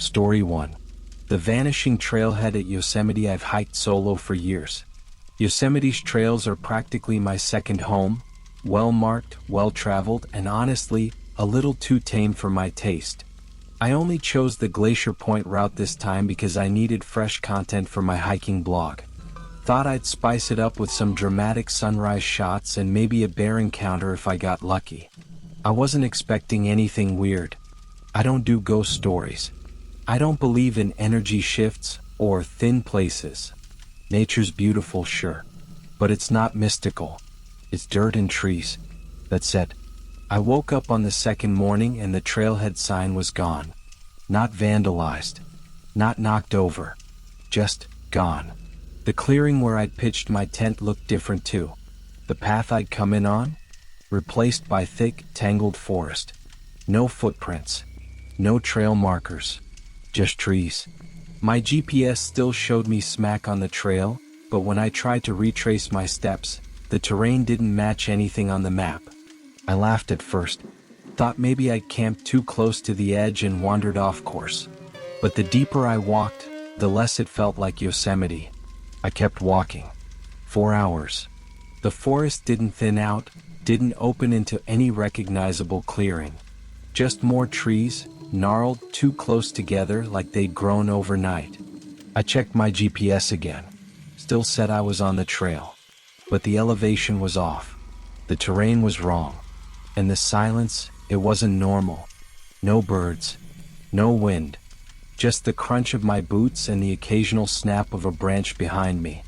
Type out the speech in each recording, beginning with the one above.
Story 1. The Vanishing Trailhead at Yosemite. I've hiked solo for years. Yosemite's trails are practically my second home, well-marked, well-traveled, and honestly, a little too tame for my taste. I only chose the Glacier Point route this time because I needed fresh content for my hiking blog. Thought I'd spice it up with some dramatic sunrise shots and maybe a bear encounter if I got lucky. I wasn't expecting anything weird. I don't do ghost stories. I don't believe in energy shifts or thin places. Nature's beautiful, sure, but it's not mystical. It's dirt and trees. That said, I woke up on the second morning and the trailhead sign was gone. Not vandalized. Not knocked over. Just gone. The clearing where I'd pitched my tent looked different too. The path I'd come in on? Replaced by thick, tangled forest. No footprints. No trail markers. Just trees. My GPS still showed me smack on the trail, but when I tried to retrace my steps, the terrain didn't match anything on the map. I laughed at first. Thought maybe I'd camped too close to the edge and wandered off course. But the deeper I walked, the less it felt like Yosemite. I kept walking. 4 hours. The forest didn't thin out, didn't open into any recognizable clearing. Just more trees, gnarled too close together like they'd grown overnight. I checked my GPS again. Still said I was on the trail. But the elevation was off. The terrain was wrong. And the silence, it wasn't normal. No birds. No wind. Just the crunch of my boots and the occasional snap of a branch behind me.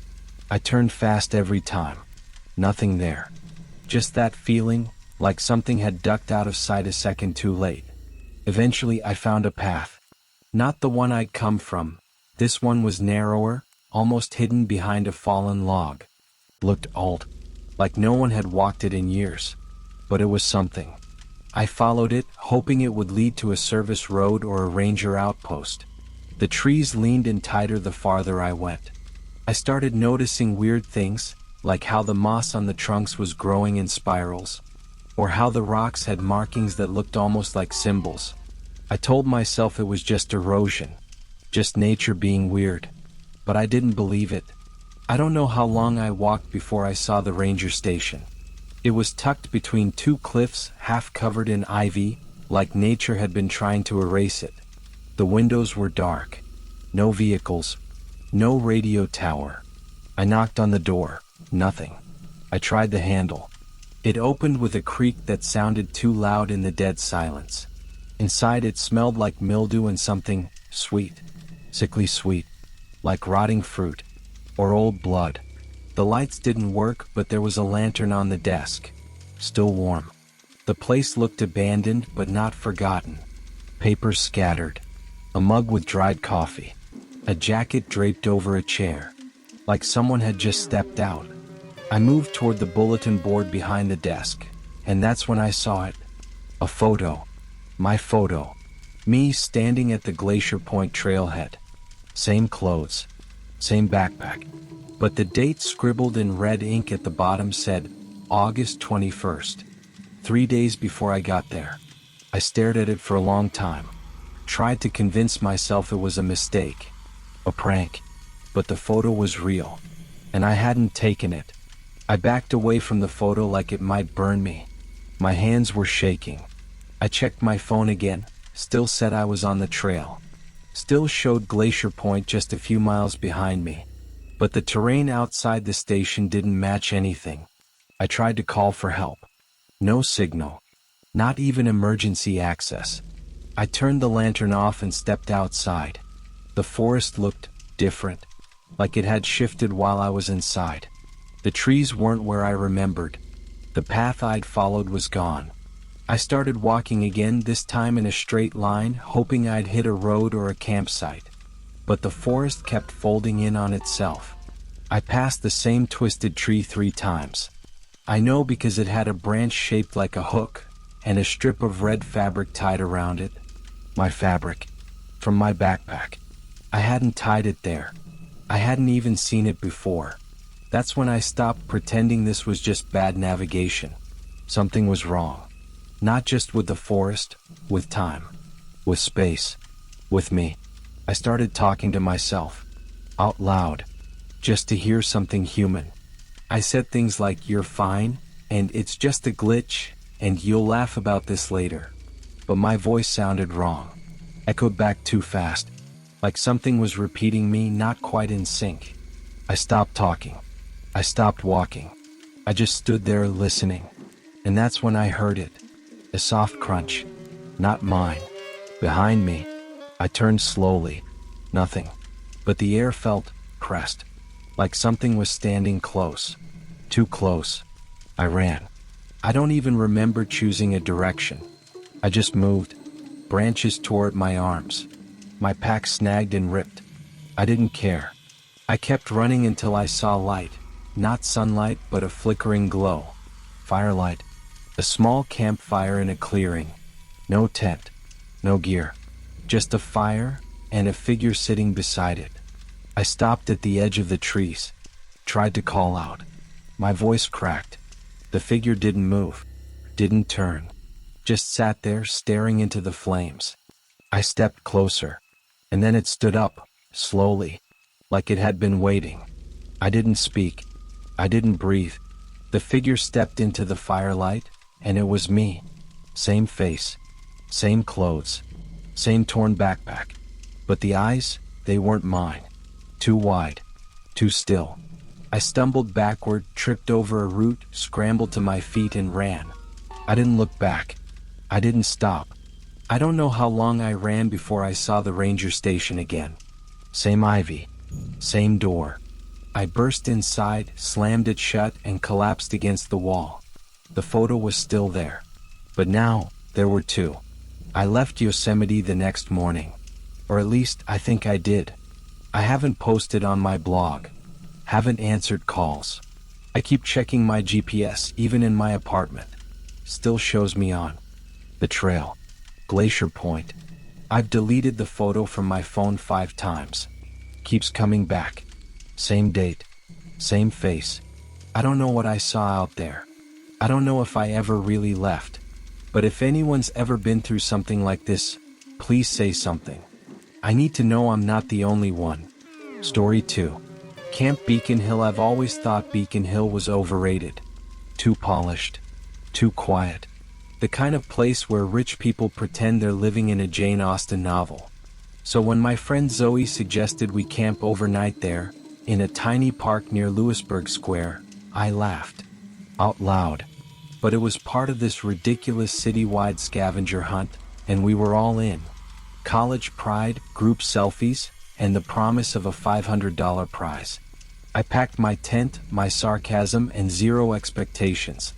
I turned fast every time. Nothing there. Just that feeling, like something had ducked out of sight a second too late. Eventually I found a path. Not the one I'd come from. This one was narrower, almost hidden behind a fallen log. Looked old, like no one had walked it in years. But it was something. I followed it, hoping it would lead to a service road or a ranger outpost. The trees leaned in tighter the farther I went. I started noticing weird things, like how the moss on the trunks was growing in spirals, or how the rocks had markings that looked almost like symbols. I told myself it was just erosion, just nature being weird, but I didn't believe it. I don't know how long I walked before I saw the ranger station. It was tucked between two cliffs, half covered in ivy, like nature had been trying to erase it. The windows were dark. No vehicles. No radio tower. I knocked on the door. Nothing. I tried the handle. It opened with a creak that sounded too loud in the dead silence. Inside it smelled like mildew and something sweet. Sickly sweet. Like rotting fruit. Or old blood. The lights didn't work, but there was a lantern on the desk. Still warm. The place looked abandoned, but not forgotten. Papers scattered. A mug with dried coffee. A jacket draped over a chair. Like someone had just stepped out. I moved toward the bulletin board behind the desk, and that's when I saw it. A photo. My photo. Me standing at the Glacier Point trailhead. Same clothes. Same backpack. But the date scribbled in red ink at the bottom said, August 21st. 3 days before I got there. I stared at it for a long time. Tried to convince myself it was a mistake. A prank. But the photo was real. And I hadn't taken it. I backed away from the photo like it might burn me. My hands were shaking. I checked my phone again. Still said I was on the trail. Still showed Glacier Point just a few miles behind me. But the terrain outside the station didn't match anything. I tried to call for help. No signal. Not even emergency access. I turned the lantern off and stepped outside. The forest looked different, like it had shifted while I was inside. The trees weren't where I remembered. The path I'd followed was gone. I started walking again, this time in a straight line, hoping I'd hit a road or a campsite. But the forest kept folding in on itself. I passed the same twisted tree 3 times. I know because it had a branch shaped like a hook, and a strip of red fabric tied around it. My fabric. From my backpack. I hadn't tied it there. I hadn't even seen it before. That's when I stopped pretending this was just bad navigation. Something was wrong. Not just with the forest, with time. With space. With me. I started talking to myself, out loud, just to hear something human. I said things like, "You're fine, and it's just a glitch, and you'll laugh about this later." But my voice sounded wrong, echoed back too fast, like something was repeating me, not quite in sync. I stopped talking. I stopped walking. I just stood there listening. And that's when I heard it. A soft crunch. Not mine. Behind me. I turned slowly. Nothing. But the air felt pressed. Like something was standing close. Too close. I ran. I don't even remember choosing a direction. I just moved. Branches tore at my arms. My pack snagged and ripped. I didn't care. I kept running until I saw light. Not sunlight, but a flickering glow. Firelight. A small campfire in a clearing. No tent. No gear. Just a fire, and a figure sitting beside it. I stopped at the edge of the trees. Tried to call out. My voice cracked. The figure didn't move. Didn't turn. Just sat there staring into the flames. I stepped closer. And then it stood up, slowly, like it had been waiting. I didn't speak. I didn't breathe. The figure stepped into the firelight, and it was me. Same face. Same clothes. Same torn backpack. But the eyes, they weren't mine. Too wide. Too still. I stumbled backward, tripped over a root, scrambled to my feet and ran. I didn't look back. I didn't stop. I don't know how long I ran before I saw the ranger station again. Same ivy. Same door. I burst inside, slammed it shut, and collapsed against the wall. The photo was still there. But now, there were two. I left Yosemite the next morning. Or at least, I think I did. I haven't posted on my blog. Haven't answered calls. I keep checking my GPS, even in my apartment. Still shows me on the trail. Glacier Point. I've deleted the photo from my phone 5 times. Keeps coming back. Same date. Same face. I don't know what I saw out there. I don't know if I ever really left. But if anyone's ever been through something like this, please say something. I need to know I'm not the only one. Story 2. Camp Beacon Hill. I've always thought Beacon Hill was overrated. Too polished. Too quiet. The kind of place where rich people pretend they're living in a Jane Austen novel. So when my friend Zoe suggested we camp overnight there, in a tiny park near Lewisburg Square, I laughed. Out loud. But it was part of this ridiculous citywide scavenger hunt, and we were all in. College pride, group selfies, and the promise of a $500 prize. I packed my tent, my sarcasm, and zero expectations.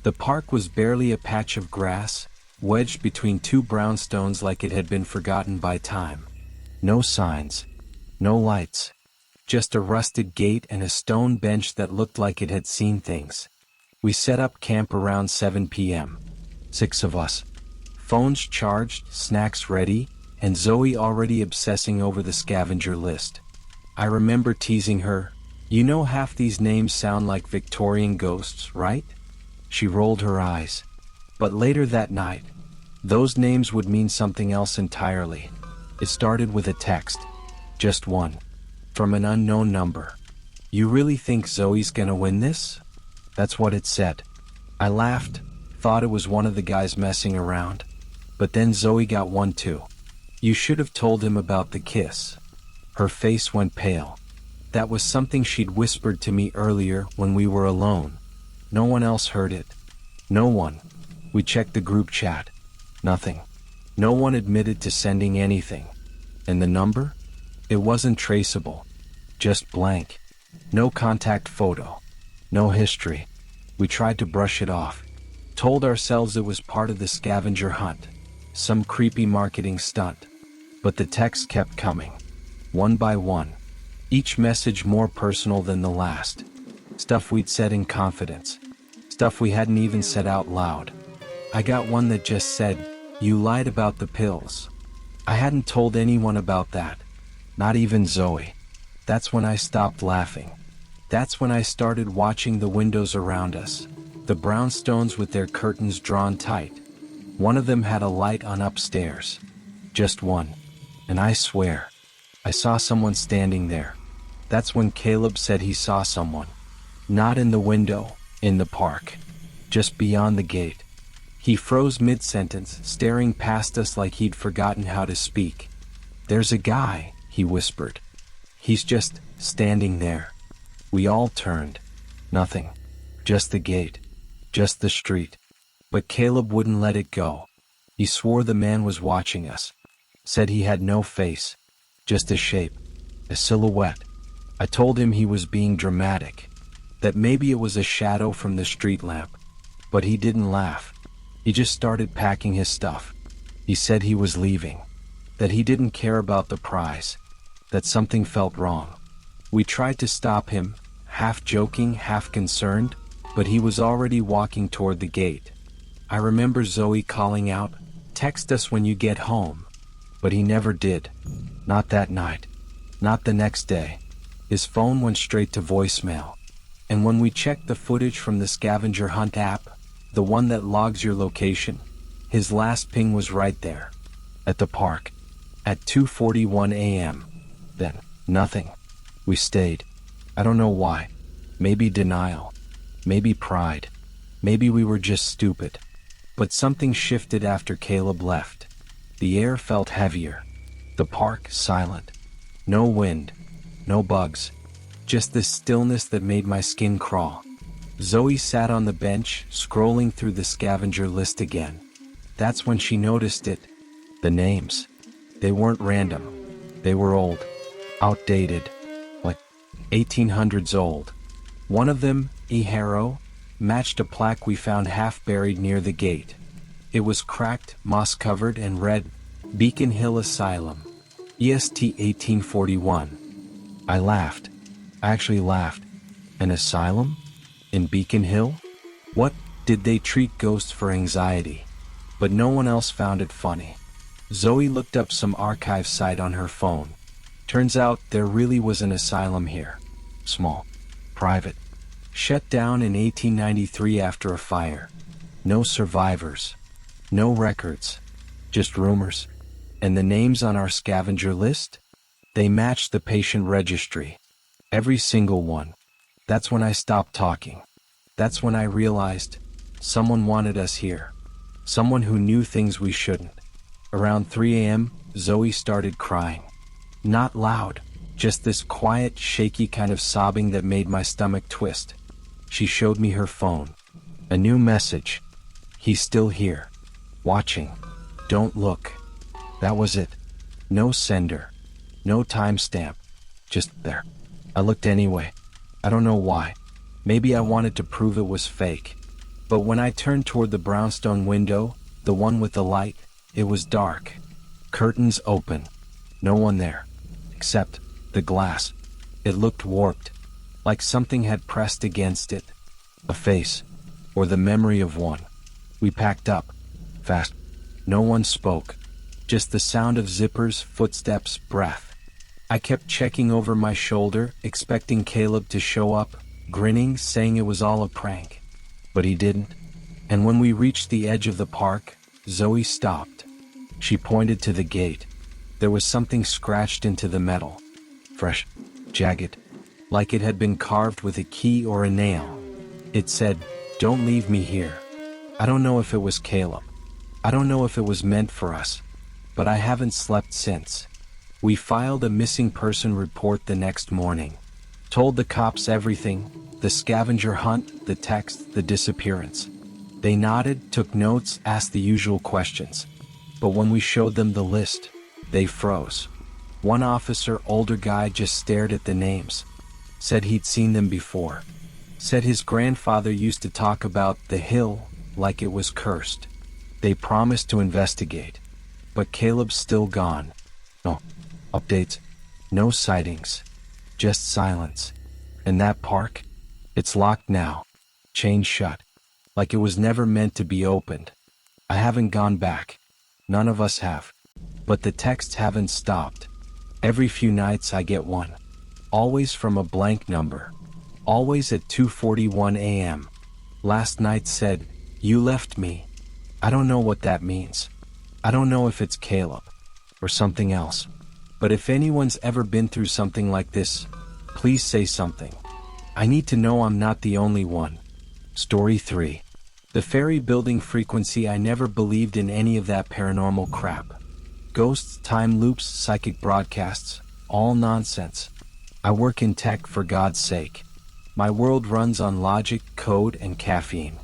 The park was barely a patch of grass, wedged between 2 brownstones like it had been forgotten by time. No signs. No lights. Just a rusted gate and a stone bench that looked like it had seen things. We set up camp around 7 p.m. 6 of us. Phones charged, snacks ready, and Zoe already obsessing over the scavenger list. I remember teasing her, "You know half these names sound like Victorian ghosts, right?" She rolled her eyes. But later that night, those names would mean something else entirely. It started with a text. Just one. From an unknown number. "You really think Zoe's gonna win this?" That's what it said. I laughed, thought it was one of the guys messing around. But then Zoe got one too. "You should have told him about the kiss." Her face went pale. That was something she'd whispered to me earlier when we were alone. No one else heard it. No one. We checked the group chat. Nothing. No one admitted to sending anything. And the number? It wasn't traceable. Just blank. No contact photo. No history. We tried to brush it off. Told ourselves it was part of the scavenger hunt. Some creepy marketing stunt. But the texts kept coming. One by one. Each message more personal than the last. Stuff we'd said in confidence. Stuff we hadn't even said out loud. I got one that just said, "You lied about the pills." I hadn't told anyone about that. Not even Zoe. That's when I stopped laughing. That's when I started watching the windows around us. The brownstones with their curtains drawn tight. One of them had a light on upstairs. Just one. And I swear, I saw someone standing there. That's when Caleb said he saw someone. Not in the window, in the park. Just beyond the gate. He froze mid-sentence, staring past us like he'd forgotten how to speak. "There's a guy," he whispered. "He's just standing there." We all turned. Nothing. Just the gate. Just the street. But Caleb wouldn't let it go. He swore the man was watching us. Said he had no face. Just a shape. A silhouette. I told him he was being dramatic. That maybe it was a shadow from the street lamp. But he didn't laugh. He just started packing his stuff. He said he was leaving. That he didn't care about the prize. That something felt wrong. We tried to stop him, half joking, half concerned, but he was already walking toward the gate. I remember Zoe calling out, "Text us when you get home." But he never did. Not that night. Not the next day. His phone went straight to voicemail. And when we checked the footage from the scavenger hunt app, the one that logs your location, his last ping was right there. At the park. At 2:41 a.m. Then, nothing. We stayed. I don't know why. Maybe denial. Maybe pride. Maybe we were just stupid. But something shifted after Caleb left. The air felt heavier. The park silent. No wind. No bugs. Just this stillness that made my skin crawl. Zoe sat on the bench, scrolling through the scavenger list again. That's when she noticed it. The names. They weren't random. They were old. Outdated. Like 1800s old. One of them, E. Harrow, matched a plaque we found half buried near the gate. It was cracked, moss-covered, and read, "Beacon Hill Asylum. EST 1841. I laughed. I actually laughed. An asylum? In Beacon Hill? What, did they treat ghosts for anxiety? But no one else found it funny. Zoe looked up some archive site on her phone. Turns out there really was an asylum here. Small. Private. Shut down in 1893 after a fire. No survivors. No records. Just rumors. And the names on our scavenger list? They matched the patient registry. Every single one. That's when I stopped talking. That's when I realized someone wanted us here. Someone who knew things we shouldn't. Around 3 a.m., Zoe started crying. Not loud, just this quiet, shaky kind of sobbing that made my stomach twist. She showed me her phone. A new message. "He's still here. Watching. Don't look." That was it. No sender. No timestamp. Just there. I looked anyway. I don't know why. Maybe I wanted to prove it was fake. But when I turned toward the brownstone window, the one with the light, it was dark. Curtains open. No one there. Except the glass. It looked warped. Like something had pressed against it. A face. Or the memory of one. We packed up. Fast. No one spoke. Just the sound of zippers, footsteps, breath. I kept checking over my shoulder, expecting Caleb to show up, grinning, saying it was all a prank. But he didn't. And when we reached the edge of the park, Zoe stopped. She pointed to the gate. There was something scratched into the metal. Fresh. Jagged. Like it had been carved with a key or a nail. It said, "Don't leave me here." I don't know if it was Caleb. I don't know if it was meant for us. But I haven't slept since. We filed a missing person report the next morning. Told the cops everything, the scavenger hunt, the text, the disappearance. They nodded, took notes, asked the usual questions. But when we showed them the list, they froze. One officer, older guy, just stared at the names. Said he'd seen them before. Said his grandfather used to talk about the hill like it was cursed. They promised to investigate. But Caleb's still gone. No updates, no sightings, just silence. And that park? It's locked now, chained shut, like it was never meant to be opened. I haven't gone back. None of us have. But the texts haven't stopped. Every few nights I get one. Always from a blank number. Always at 2:41 a.m. Last night said, "You left me." I don't know what that means. I don't know if it's Caleb or something else. But if anyone's ever been through something like this, please say something. I need to know I'm not the only one. Story 3. The ferry building frequency. I never believed in any of that paranormal crap. Ghosts, time loops, psychic broadcasts, all nonsense. I work in tech, for God's sake. My world runs on logic, code, and caffeine.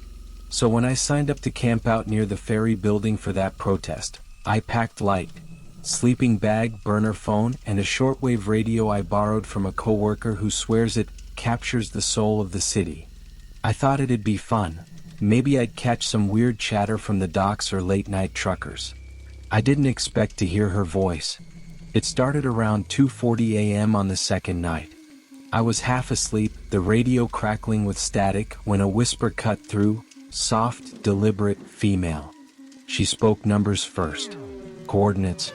So when I signed up to camp out near the ferry building for that protest, I packed light, sleeping bag, burner phone, and a shortwave radio I borrowed from a coworker who swears it captures the soul of the city. I thought it'd be fun. Maybe I'd catch some weird chatter from the docks or late-night truckers. I didn't expect to hear her voice. It started around 2:40 a.m. on the second night. I was half asleep, the radio crackling with static, when a whisper cut through, soft, deliberate, female. She spoke numbers first, coordinates,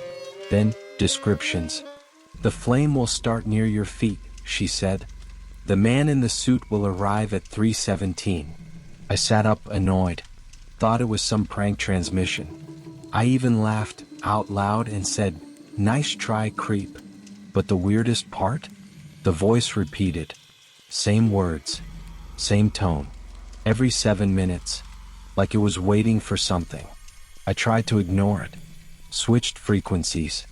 then descriptions. The flame will start near your feet, she said. The man in the suit will arrive at 3:17. I sat up, annoyed. Thought it was some prank transmission. I even laughed out loud and said, "Nice try, creep." But the weirdest part? The voice repeated. Same words. Same tone. Every 7 minutes. Like it was waiting for something. I tried to ignore it. Switched frequencies.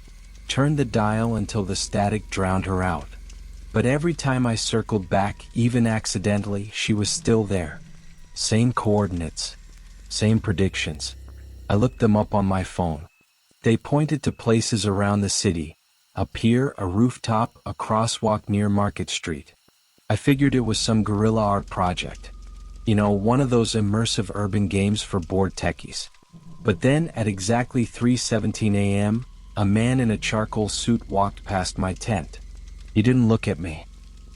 Turned the dial until the static drowned her out. But every time I circled back, even accidentally, she was still there. Same coordinates. Same predictions. I looked them up on my phone. They pointed to places around the city. A pier, a rooftop, a crosswalk near Market Street. I figured it was some guerrilla art project. You know, one of those immersive urban games for bored techies. But then, at exactly 3:17 a.m., a man in a charcoal suit walked past my tent. He didn't look at me.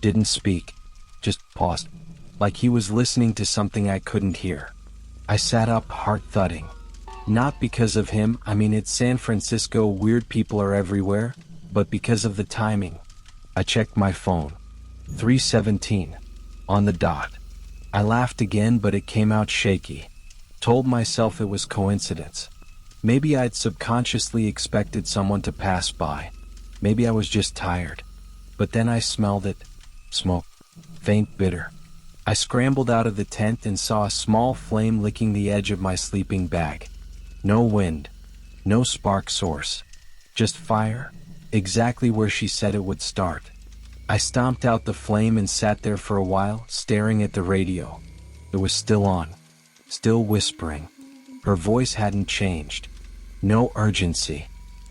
Didn't speak. Just paused. Like he was listening to something I couldn't hear. I sat up, heart thudding. Not because of him, I mean it's San Francisco, weird people are everywhere, but because of the timing. I checked my phone. 3:17. On the dot. I laughed again, but it came out shaky. Told myself it was coincidence. Maybe I'd subconsciously expected someone to pass by. Maybe I was just tired. But then I smelled it. Smoke. Faint, bitter. I scrambled out of the tent and saw a small flame licking the edge of my sleeping bag. No wind. No spark source. Just fire. Exactly where she said it would start. I stomped out the flame and sat there for a while, staring at the radio. It was still on. Still whispering. Her voice hadn't changed. No urgency.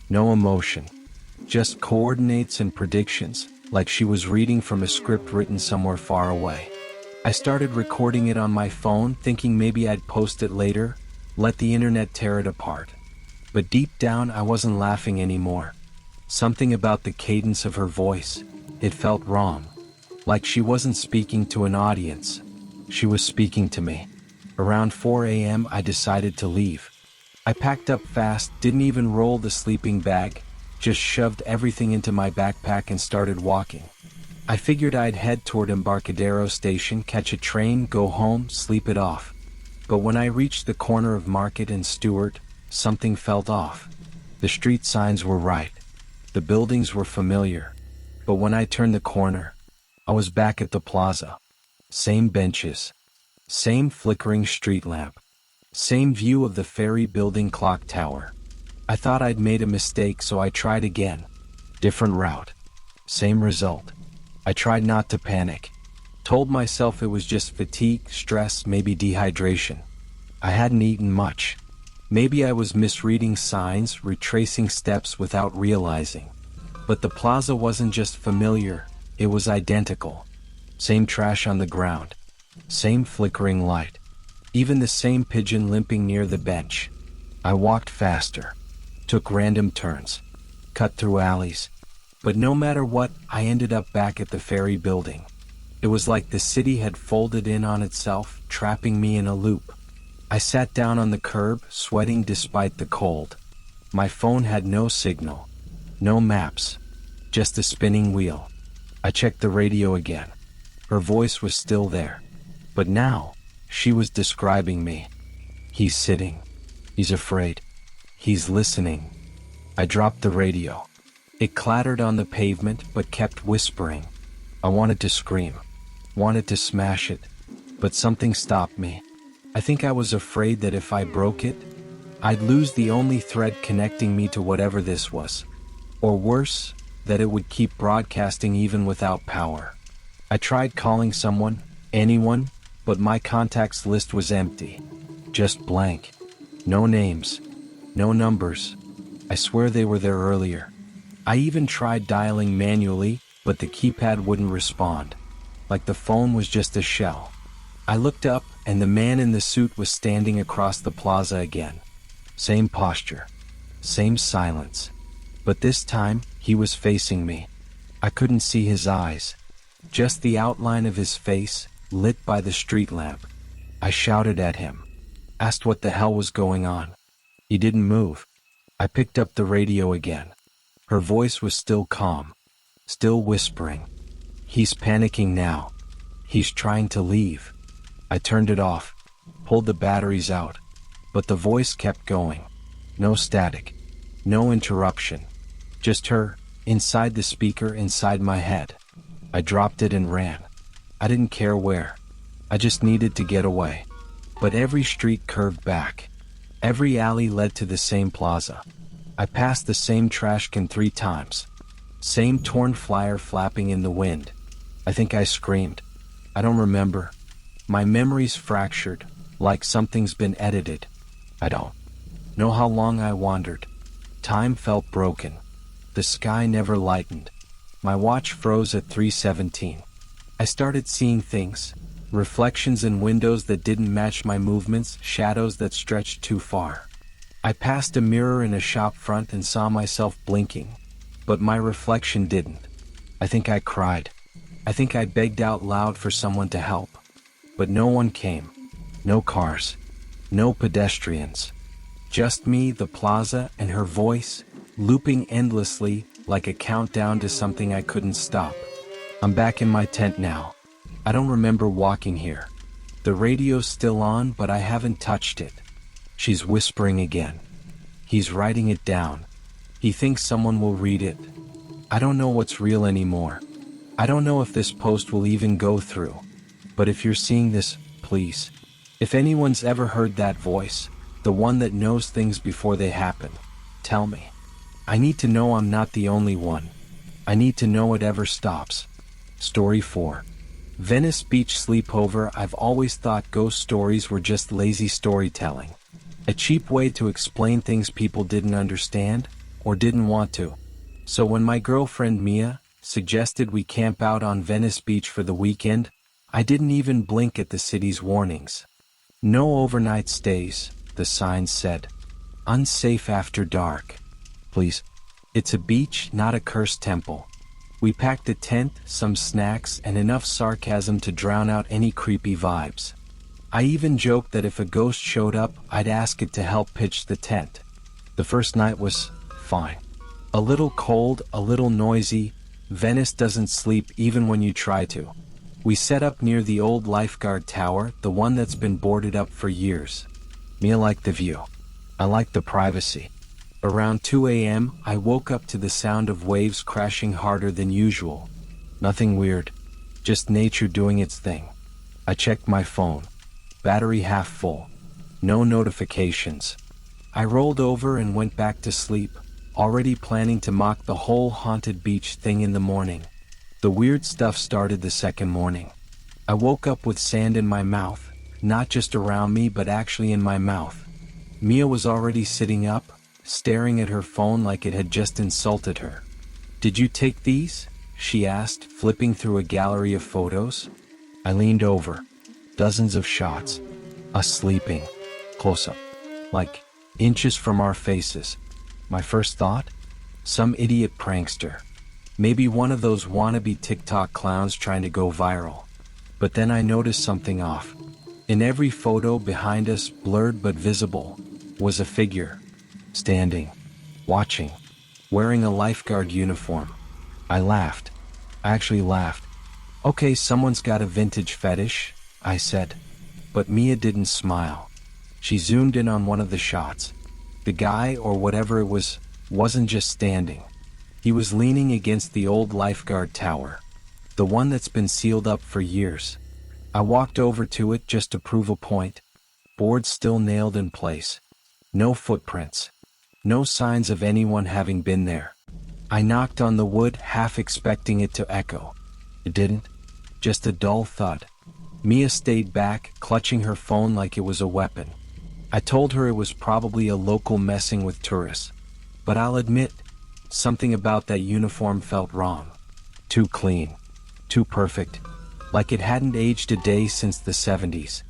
No emotion. Just coordinates and predictions, like she was reading from a script written somewhere far away. I started recording it on my phone, thinking maybe I'd post it later, let the internet tear it apart. But deep down I wasn't laughing anymore. Something about the cadence of her voice, it felt wrong. Like she wasn't speaking to an audience. She was speaking to me. Around 4 a.m. I decided to leave. I packed up fast, didn't even roll the sleeping bag, just shoved everything into my backpack and started walking. I figured I'd head toward Embarcadero Station, catch a train, go home, sleep it off. But when I reached the corner of Market and Stewart, something felt off. The street signs were right. The buildings were familiar. But when I turned the corner, I was back at the plaza. Same benches. Same flickering street lamp. Same view of the ferry building clock tower. I thought I'd made a mistake, so I tried again. Different route. Same result. I tried not to panic. Told myself it was just fatigue, stress, maybe dehydration. I hadn't eaten much. Maybe I was misreading signs, retracing steps without realizing. But the plaza wasn't just familiar, it was identical. Same trash on the ground. Same flickering light. Even the same pigeon limping near the bench. I walked faster. Took random turns. Cut through alleys. But no matter what, I ended up back at the ferry building. It was like the city had folded in on itself, trapping me in a loop. I sat down on the curb, sweating despite the cold. My phone had no signal. No maps. Just a spinning wheel. I checked the radio again. Her voice was still there. But now, she was describing me. He's sitting. He's afraid. He's listening. I dropped the radio. It clattered on the pavement but kept whispering. I wanted to scream, wanted to smash it, but something stopped me. I think I was afraid that if I broke it, I'd lose the only thread connecting me to whatever this was. Or worse, that it would keep broadcasting even without power. I tried calling someone, anyone, but my contacts list was empty. Just blank. No names. No numbers. I swear they were there earlier. I even tried dialing manually, but the keypad wouldn't respond. Like the phone was just a shell. I looked up, and the man in the suit was standing across the plaza again. Same posture. Same silence. But this time, he was facing me. I couldn't see his eyes. Just the outline of his face, lit by the street lamp. I shouted at him. Asked what the hell was going on. He didn't move. I picked up the radio again. Her voice was still calm. Still whispering. He's panicking now. He's trying to leave. I turned it off. Pulled the batteries out. But the voice kept going. No static. No interruption. Just her, inside the speaker inside my head. I dropped it and ran. I didn't care where. I just needed to get away. But every street curved back. Every alley led to the same plaza. I passed the same trash can 3 times. Same torn flyer flapping in the wind. I think I screamed. I don't remember. My memory's fractured, like something's been edited. I don't know how long I wandered. Time felt broken. The sky never lightened. My watch froze at 3:17. I started seeing things. Reflections in windows that didn't match my movements, shadows that stretched too far. I passed a mirror in a shop front and saw myself blinking. But my reflection didn't. I think I cried. I think I begged out loud for someone to help. But no one came. No cars. No pedestrians. Just me, the plaza, and her voice, looping endlessly like a countdown to something I couldn't stop. I'm back in my tent now. I don't remember walking here. The radio's still on, but I haven't touched it. She's whispering again. He's writing it down. He thinks someone will read it. I don't know what's real anymore. I don't know if this post will even go through. But if you're seeing this, please. If anyone's ever heard that voice, the one that knows things before they happen, tell me. I need to know I'm not the only one. I need to know it ever stops. Story 4. Venice Beach sleepover. I've always thought ghost stories were just lazy storytelling. A cheap way to explain things people didn't understand, or didn't want to. So when my girlfriend Mia suggested we camp out on Venice Beach for the weekend, I didn't even blink at the city's warnings. No overnight stays, the signs said. Unsafe after dark. Please. It's a beach, not a cursed temple. We packed a tent, some snacks, and enough sarcasm to drown out any creepy vibes. I even joked that if a ghost showed up, I'd ask it to help pitch the tent. The first night was fine. A little cold, a little noisy. Venice doesn't sleep even when you try to. We set up near the old lifeguard tower, the one that's been boarded up for years. Mia liked the view. I liked the privacy. Around 2 a.m., I woke up to the sound of waves crashing harder than usual. Nothing weird. Just nature doing its thing. I checked my phone. Battery half full. No notifications. I rolled over and went back to sleep, already planning to mock the whole haunted beach thing in the morning. The weird stuff started the second morning. I woke up with sand in my mouth, not just around me but actually in my mouth. Mia was already sitting up, staring at her phone like it had just insulted her. "Did you take these?" she asked, flipping through a gallery of photos. I leaned over. Dozens of shots. Us sleeping. Close up. Like inches from our faces. My first thought? Some idiot prankster. Maybe one of those wannabe TikTok clowns trying to go viral. But then I noticed something off. In every photo behind us, blurred but visible, was a figure. Standing. Watching. Wearing a lifeguard uniform. I laughed. I actually laughed. "Okay, someone's got a vintage fetish," I said. But Mia didn't smile. She zoomed in on one of the shots. The guy, or whatever it was, wasn't just standing. He was leaning against the old lifeguard tower, the one that's been sealed up for years. I walked over to it just to prove a point. Boards still nailed in place. No footprints. No signs of anyone having been there. I knocked on the wood, half expecting it to echo. It didn't. Just a dull thud. Mia stayed back, clutching her phone like it was a weapon. I told her it was probably a local messing with tourists. But I'll admit, something about that uniform felt wrong. Too clean. Too perfect. Like it hadn't aged a day since the 70s.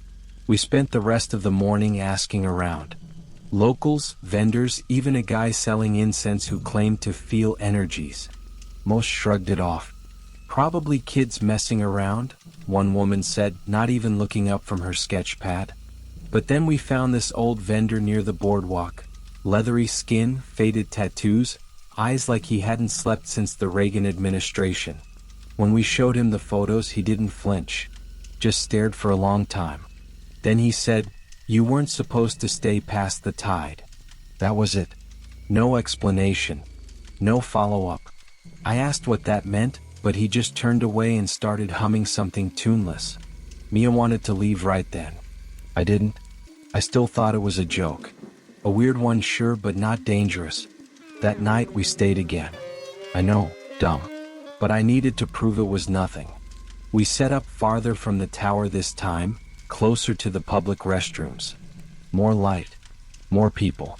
We spent the rest of the morning asking around. Locals, vendors, even a guy selling incense who claimed to feel energies. Most shrugged it off. Probably kids messing around, one woman said, not even looking up from her sketch pad. But then we found this old vendor near the boardwalk. Leathery skin, faded tattoos, eyes like he hadn't slept since the Reagan administration. When we showed him the photos, he didn't flinch. Just stared for a long time. Then he said, "You weren't supposed to stay past the tide." That was it. No explanation. No follow-up. I asked what that meant, but he just turned away and started humming something tuneless. Mia wanted to leave right then. I didn't. I still thought it was a joke. A weird one, sure, but not dangerous. That night we stayed again. I know, dumb. But I needed to prove it was nothing. We set up farther from the tower this time, closer to the public restrooms. More light. More people.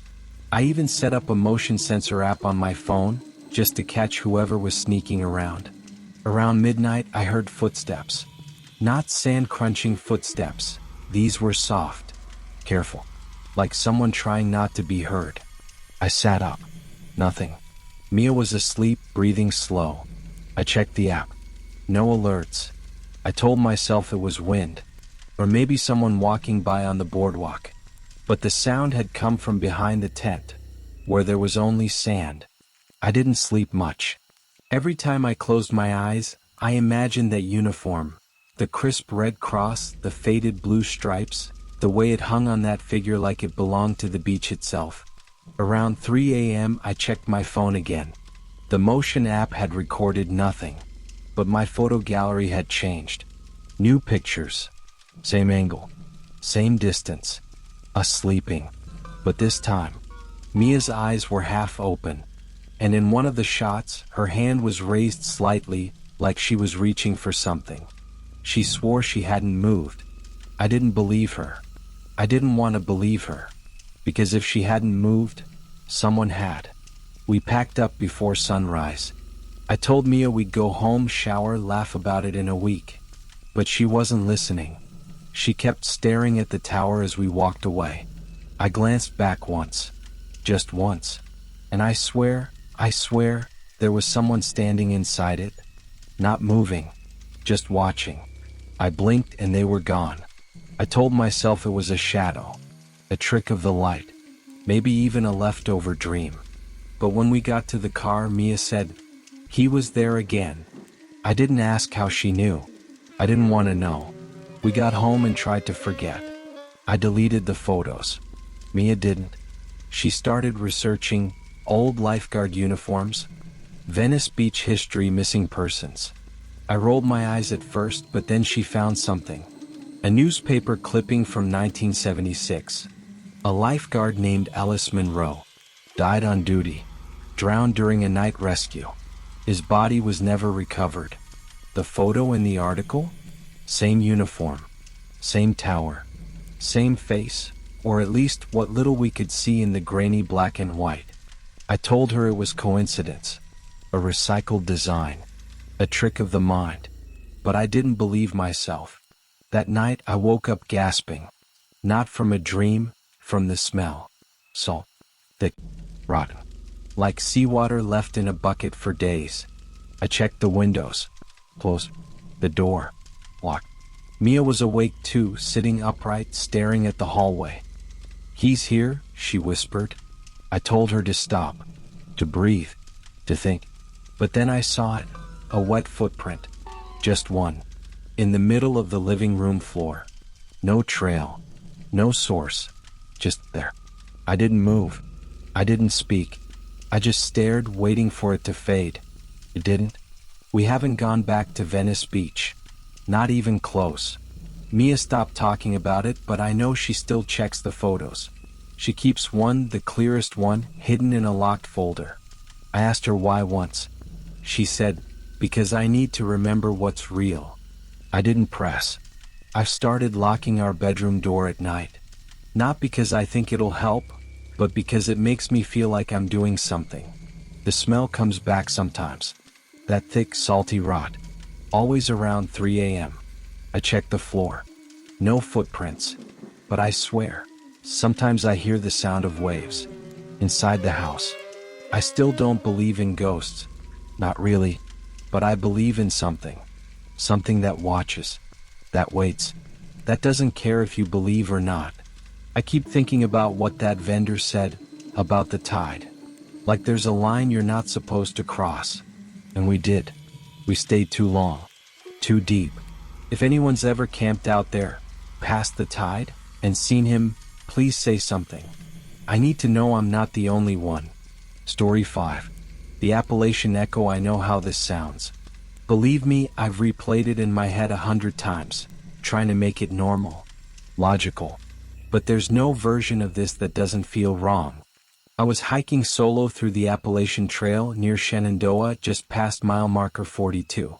I even set up a motion sensor app on my phone, just to catch whoever was sneaking around. Around midnight I heard footsteps. Not sand-crunching footsteps. These were soft. Careful. Like someone trying not to be heard. I sat up. Nothing. Mia was asleep, breathing slow. I checked the app. No alerts. I told myself it was wind. Or maybe someone walking by on the boardwalk. But the sound had come from behind the tent, where there was only sand. I didn't sleep much. Every time I closed my eyes, I imagined that uniform. The crisp red cross, the faded blue stripes, the way it hung on that figure like it belonged to the beach itself. Around 3 a.m. I checked my phone again. The motion app had recorded nothing. But my photo gallery had changed. New pictures. Same angle. Same distance. Us sleeping. But this time, Mia's eyes were half open. And in one of the shots, her hand was raised slightly, like she was reaching for something. She swore she hadn't moved. I didn't believe her. I didn't want to believe her. Because if she hadn't moved, someone had. We packed up before sunrise. I told Mia we'd go home, shower, laugh about it in a week. But she wasn't listening. She kept staring at the tower as we walked away. I glanced back once. Just once. And I swear, there was someone standing inside it. Not moving. Just watching. I blinked and they were gone. I told myself it was a shadow. A trick of the light. Maybe even a leftover dream. But when we got to the car, Mia said, "He was there again." I didn't ask how she knew. I didn't want to know. We got home and tried to forget. I deleted the photos. Mia didn't. She started researching old lifeguard uniforms, Venice Beach history, missing persons. I rolled my eyes at first, but then she found something. A newspaper clipping from 1976. A lifeguard named Alice Monroe died on duty, drowned during a night rescue. His body was never recovered. The photo in the article? Same uniform, same tower, same face, or at least what little we could see in the grainy black and white. I told her it was coincidence, a recycled design, a trick of the mind, but I didn't believe myself. That night I woke up gasping, not from a dream, from the smell. Salt, thick, rotten, like seawater left in a bucket for days. I checked the windows, closed the door, locked. Mia was awake too, sitting upright, staring at the hallway. "He's here," she whispered. I told her to stop, to breathe, to think. But then I saw it, a wet footprint, just one, in the middle of the living room floor. No trail, no source, just there. I didn't move. I didn't speak. I just stared, waiting for it to fade. It didn't. We haven't gone back to Venice Beach. Not even close. Mia stopped talking about it, but I know she still checks the photos. She keeps one, the clearest one, hidden in a locked folder. I asked her why once. She said, because I need to remember what's real. I didn't press. I've started locking our bedroom door at night. Not because I think it'll help, but because it makes me feel like I'm doing something. The smell comes back sometimes. That thick, salty rot. Always around 3 a.m. I check the floor. No footprints. But I swear, sometimes I hear the sound of waves. Inside the house. I still don't believe in ghosts. Not really. But I believe in something. Something that watches. That waits. That doesn't care if you believe or not. I keep thinking about what that vendor said about the tide. Like there's a line you're not supposed to cross. And we did. We stayed too long. Too deep. If anyone's ever camped out there, past the tide, and seen him, please say something. I need to know I'm not the only one. Story 5. The Appalachian Echo. I know how this sounds. Believe me, I've replayed it in my head 100 times, trying to make it normal, logical. But there's no version of this that doesn't feel wrong. I was hiking solo through the Appalachian Trail near Shenandoah, just past mile marker 42.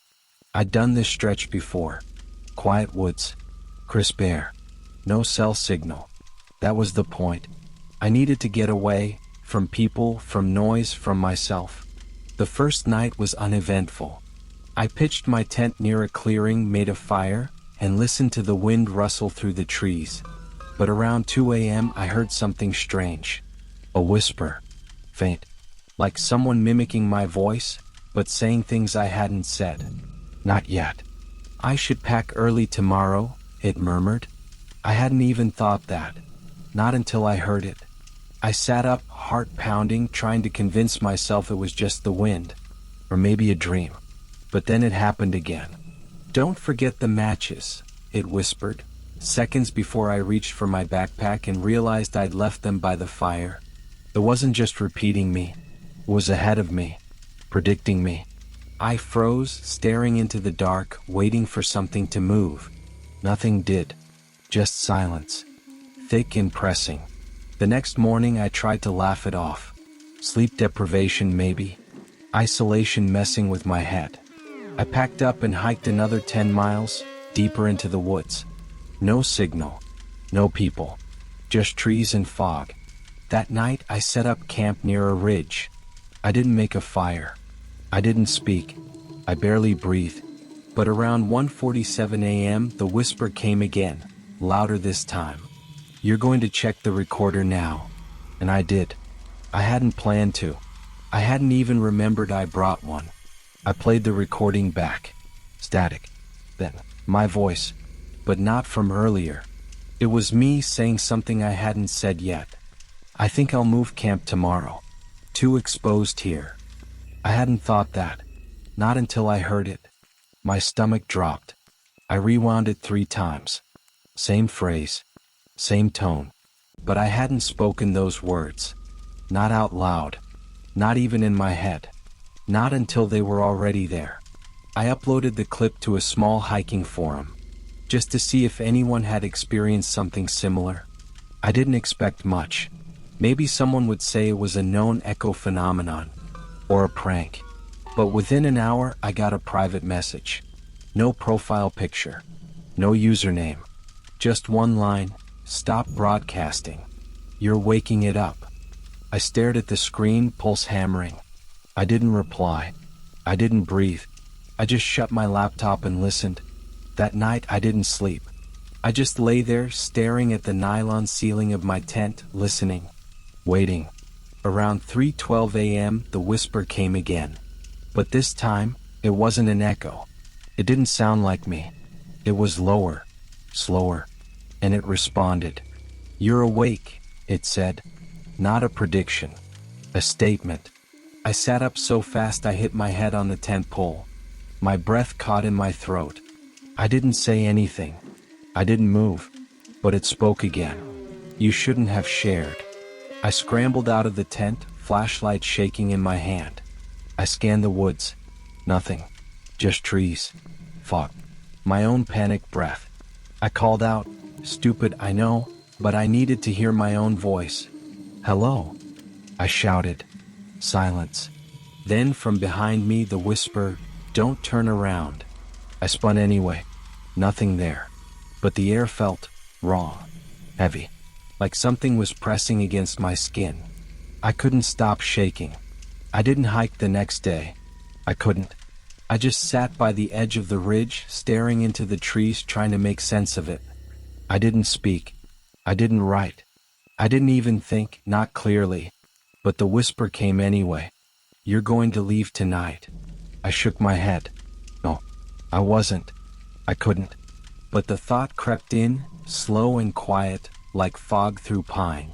I'd done this stretch before. Quiet woods, crisp air, no cell signal. That was the point. I needed to get away, from people, from noise, from myself. The first night was uneventful. I pitched my tent near a clearing, made a fire, and listened to the wind rustle through the trees. But around 2 a.m. I heard something strange. A whisper. Faint. Like someone mimicking my voice, but saying things I hadn't said. Not yet. I should pack early tomorrow, it murmured. I hadn't even thought that. Not until I heard it. I sat up, heart pounding, trying to convince myself it was just the wind. Or maybe a dream. But then it happened again. Don't forget the matches, it whispered, seconds before I reached for my backpack and realized I'd left them by the fire. It wasn't just repeating me. It was ahead of me, predicting me. I froze, staring into the dark, waiting for something to move. Nothing did. Just silence. Thick and pressing. The next morning I tried to laugh it off. Sleep deprivation maybe. Isolation messing with my head. I packed up and hiked another 10 miles, deeper into the woods. No signal. No people. Just trees and fog. That night I set up camp near a ridge. I didn't make a fire. I didn't speak. I barely breathed. But around 1:47 a.m. the whisper came again, louder this time. You're going to check the recorder now. And I did. I hadn't planned to. I hadn't even remembered I brought one. I played the recording back. Static. Then, my voice. But not from earlier. It was me saying something I hadn't said yet. I think I'll move camp tomorrow. Too exposed here. I hadn't thought that. Not until I heard it. My stomach dropped. I rewound it 3 times. Same phrase. Same tone. But I hadn't spoken those words. Not out loud. Not even in my head. Not until they were already there. I uploaded the clip to a small hiking forum. Just to see if anyone had experienced something similar. I didn't expect much. Maybe someone would say it was a known echo phenomenon. Or a prank. But within an hour I got a private message. No profile picture. No username. Just one line. Stop broadcasting. You're waking it up. I stared at the screen, pulse hammering. I didn't reply. I didn't breathe. I just shut my laptop and listened. That night I didn't sleep. I just lay there staring at the nylon ceiling of my tent, listening. Waiting. Around 3:12 a.m. the whisper came again. But this time, it wasn't an echo. It didn't sound like me. It was lower. Slower. And it responded. You're awake, it said. Not a prediction. A statement. I sat up so fast I hit my head on the tent pole. My breath caught in my throat. I didn't say anything. I didn't move. But it spoke again. You shouldn't have shared. I scrambled out of the tent, flashlight shaking in my hand. I scanned the woods. Nothing. Just trees. Fog. My own panicked breath. I called out, "Stupid, I know," but I needed to hear my own voice. "Hello," I shouted. Silence. Then from behind me the whisper, "Don't turn around." I spun anyway. Nothing there. But the air felt raw, heavy, like something was pressing against my skin. I couldn't stop shaking. I didn't hike the next day. I couldn't. I just sat by the edge of the ridge, staring into the trees, trying to make sense of it. I didn't speak. I didn't write. I didn't even think, not clearly. But the whisper came anyway. "You're going to leave tonight." I shook my head. No, I wasn't. I couldn't. But the thought crept in, slow and quiet, like fog through pine.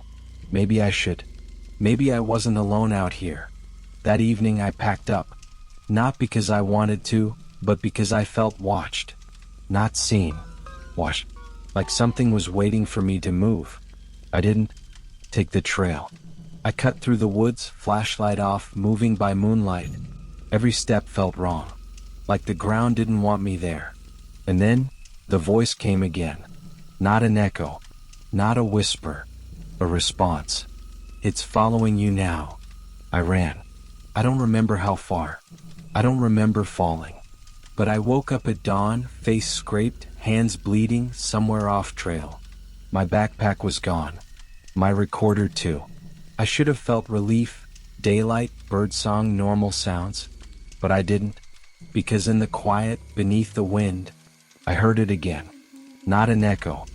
Maybe I should. Maybe I wasn't alone out here. That evening I packed up. Not because I wanted to, but because I felt watched. Not seen. Watched. Like something was waiting for me to move. I didn't take the trail. I cut through the woods, flashlight off, moving by moonlight. Every step felt wrong. Like the ground didn't want me there. And then, the voice came again. Not an echo. Not a whisper. A response. "It's following you now." I ran. I don't remember how far. I don't remember falling. But I woke up at dawn, face scraped, hands bleeding, somewhere off trail. My backpack was gone. My recorder too. I should have felt relief, daylight, birdsong, normal sounds. But I didn't. Because in the quiet, beneath the wind, I heard it again. Not an echo.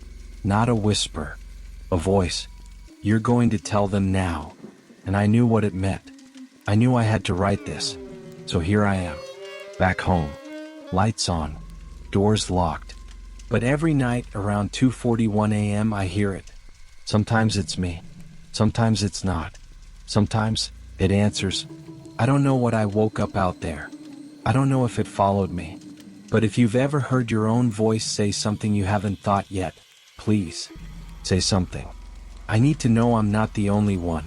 Not a whisper. A voice. "You're going to tell them now." And I knew what it meant. I knew I had to write this. So here I am. Back home. Lights on. Doors locked. But every night around 2:41 a.m. I hear it. Sometimes it's me. Sometimes it's not. Sometimes it answers. I don't know what I woke up out there. I don't know if it followed me. But if you've ever heard your own voice say something you haven't thought yet, please say something. I need to know I'm not the only one.